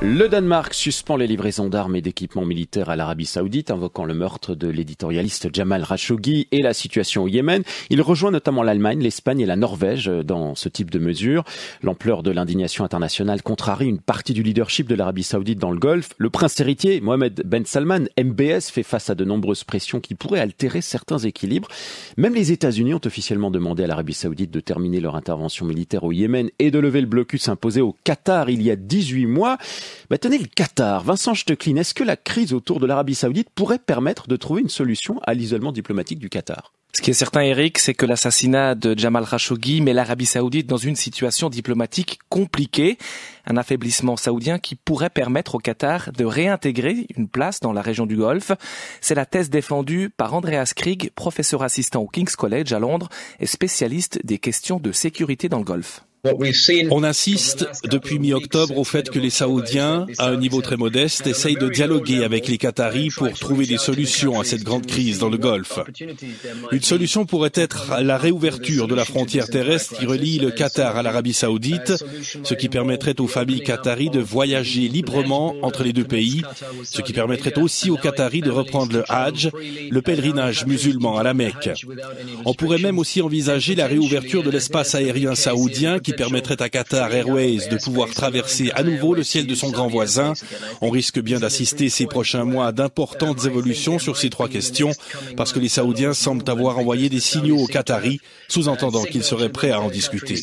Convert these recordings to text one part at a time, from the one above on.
Le Danemark suspend les livraisons d'armes et d'équipements militaires à l'Arabie Saoudite, invoquant le meurtre de l'éditorialiste Jamal Khashoggi et la situation au Yémen. Il rejoint notamment l'Allemagne, l'Espagne et la Norvège dans ce type de mesures. L'ampleur de l'indignation internationale contrarie une partie du leadership de l'Arabie Saoudite dans le Golfe. Le prince héritier, Mohammed Ben Salman, MBS, fait face à de nombreuses pressions qui pourraient altérer certains équilibres. Même les États-Unis ont officiellement demandé à l'Arabie Saoudite de terminer leur intervention militaire au Yémen et de lever le blocus imposé au Qatar il y a 18 mois. Tenez le Qatar. Vincent Stechlin, est-ce que la crise autour de l'Arabie Saoudite pourrait permettre de trouver une solution à l'isolement diplomatique du Qatar ? Ce qui est certain, Eric, c'est que l'assassinat de Jamal Khashoggi met l'Arabie Saoudite dans une situation diplomatique compliquée. Un affaiblissement saoudien qui pourrait permettre au Qatar de réintégrer une place dans la région du Golfe. C'est la thèse défendue par Andreas Krieg, professeur assistant au King's College à Londres et spécialiste des questions de sécurité dans le Golfe. On insiste depuis mi-octobre au fait que les Saoudiens, à un niveau très modeste, essayent de dialoguer avec les Qataris pour trouver des solutions à cette grande crise dans le Golfe. Une solution pourrait être la réouverture de la frontière terrestre qui relie le Qatar à l'Arabie Saoudite, ce qui permettrait aux familles qataries de voyager librement entre les deux pays, ce qui permettrait aussi aux Qataris de reprendre le Hajj, le pèlerinage musulman à la Mecque. On pourrait même aussi envisager la réouverture de l'espace aérien saoudien qui permettrait à Qatar Airways de pouvoir traverser à nouveau le ciel de son grand voisin. On risque bien d'assister ces prochains mois à d'importantes évolutions sur ces trois questions parce que les Saoudiens semblent avoir envoyé des signaux aux Qataris, sous-entendant qu'ils seraient prêts à en discuter.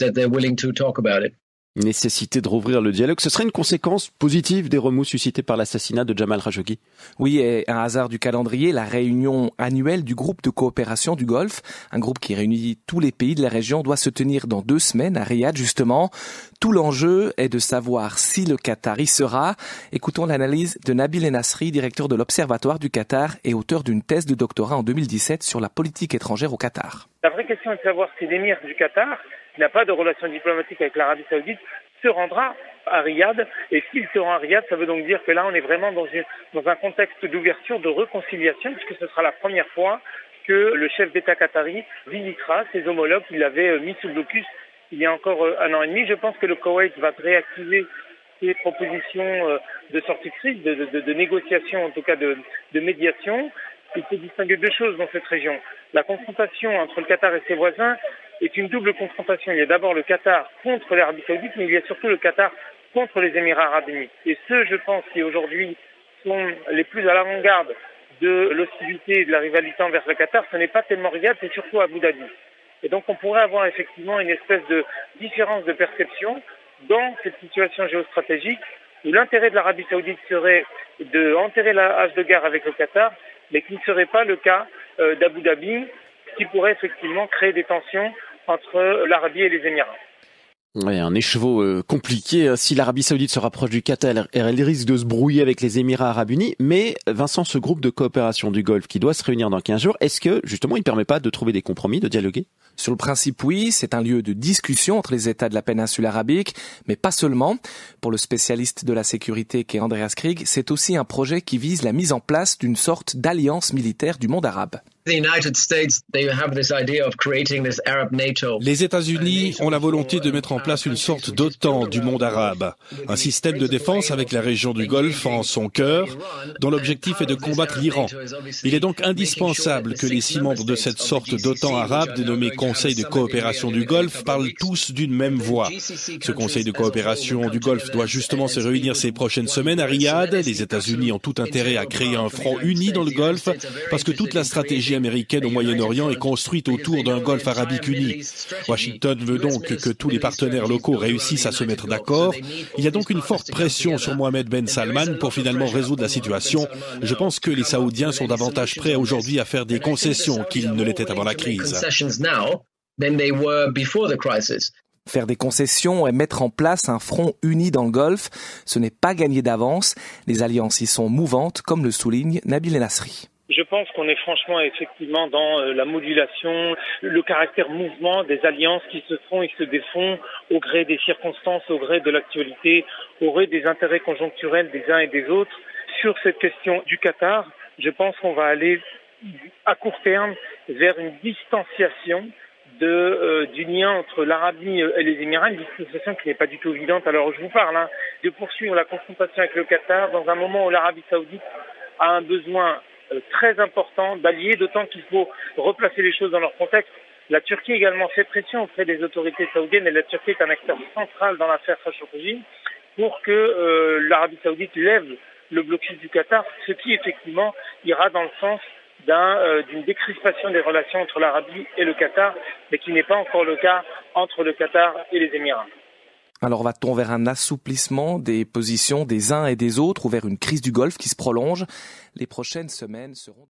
Nécessité de rouvrir le dialogue, ce serait une conséquence positive des remous suscités par l'assassinat de Jamal Khashoggi. Oui, et un hasard du calendrier, la réunion annuelle du groupe de coopération du Golfe, un groupe qui réunit tous les pays de la région, doit se tenir dans 2 semaines à Riyad justement. Tout l'enjeu est de savoir si le Qatar y sera. Écoutons l'analyse de Nabil Enasri, directeur de l'Observatoire du Qatar et auteur d'une thèse de doctorat en 2017 sur la politique étrangère au Qatar. La vraie question est de savoir si l'émir du Qatar, qui n'a pas de relations diplomatiques avec l'Arabie Saoudite, se rendra à Riyad. Et s'il se rend à Riyad, ça veut donc dire que là, on est vraiment dans un contexte d'ouverture, de réconciliation, puisque ce sera la première fois que le chef d'État qatari visitera ses homologues qu'il avait mis sous blocus il y a encore 1 an et demi. Je pense que le Koweït va réactiver ses propositions de sortie de crise, de négociation, en tout cas de médiation. Il faut distinguer 2 choses dans cette région. La confrontation entre le Qatar et ses voisins est une double confrontation. Il y a d'abord le Qatar contre l'Arabie Saoudite, mais il y a surtout le Qatar contre les Émirats Arabes Unis. Et ceux, je pense, qui aujourd'hui sont les plus à l'avant-garde de l'hostilité et de la rivalité envers le Qatar, ce n'est pas tellement Riyad, c'est surtout Abu Dhabi. Et donc on pourrait avoir effectivement une espèce de différence de perception dans cette situation géostratégique où l'intérêt de l'Arabie Saoudite serait d'enterrer la hache de guerre avec le Qatar, mais qui ne serait pas le cas d'Abu Dhabi, ce qui pourrait effectivement créer des tensions entre l'Arabie et les Émirats. Ouais, un écheveau compliqué. Si l'Arabie Saoudite se rapproche du Qatar, elle risque de se brouiller avec les Émirats Arabes Unis. Mais Vincent, ce groupe de coopération du Golfe qui doit se réunir dans 15 jours, est-ce que justement il ne permet pas de trouver des compromis, de dialoguer ? Sur le principe, oui, c'est un lieu de discussion entre les États de la péninsule arabique, mais pas seulement. Pour le spécialiste de la sécurité qu'est Andreas Krieg, c'est aussi un projet qui vise la mise en place d'une sorte d'alliance militaire du monde arabe. Les États-Unis ont la volonté de mettre en place une sorte d'OTAN du monde arabe, un système de défense avec la région du Golfe en son cœur, dont l'objectif est de combattre l'Iran. Il est donc indispensable que les 6 membres de cette sorte d'OTAN arabe, dénommé Conseil de coopération du Golfe, parlent tous d'une même voix. Ce Conseil de coopération du Golfe doit justement se réunir ces prochaines semaines à Riyad. Les États-Unis ont tout intérêt à créer un front uni dans le Golfe, parce que toute la stratégie américaine au Moyen-Orient est construite autour d'un Golfe arabique uni. Washington veut donc que tous les partenaires locaux réussissent à se mettre d'accord. Il y a donc une forte pression sur Mohammed Ben Salman pour finalement résoudre la situation. Je pense que les Saoudiens sont davantage prêts aujourd'hui à faire des concessions qu'ils ne l'étaient avant la crise. Faire des concessions et mettre en place un front uni dans le Golfe, ce n'est pas gagné d'avance. Les alliances y sont mouvantes, comme le souligne Nabil Enasri. Je pense qu'on est franchement effectivement dans la modulation, le caractère mouvement des alliances qui se font et se défont au gré des circonstances, au gré de l'actualité, au gré des intérêts conjoncturels des uns et des autres. Sur cette question du Qatar, je pense qu'on va aller à court terme vers une distanciation du lien entre l'Arabie et les Émirats, une situation qui n'est pas du tout évidente à l'heure où je vous parle, de poursuivre la confrontation avec le Qatar dans un moment où l'Arabie Saoudite a un besoin très important d'alliés, d'autant qu'il faut replacer les choses dans leur contexte. La Turquie également fait pression auprès des autorités saoudiennes et la Turquie est un acteur central dans l'affaire Khashoggi pour que l'Arabie Saoudite lève le blocus du Qatar, ce qui effectivement ira dans le sens d'une décrispation des relations entre l'Arabie et le Qatar, mais qui n'est pas encore le cas entre le Qatar et les Émirats. Alors va-t-on vers un assouplissement des positions des uns et des autres ou vers une crise du Golfe qui se prolonge ? Les prochaines semaines seront...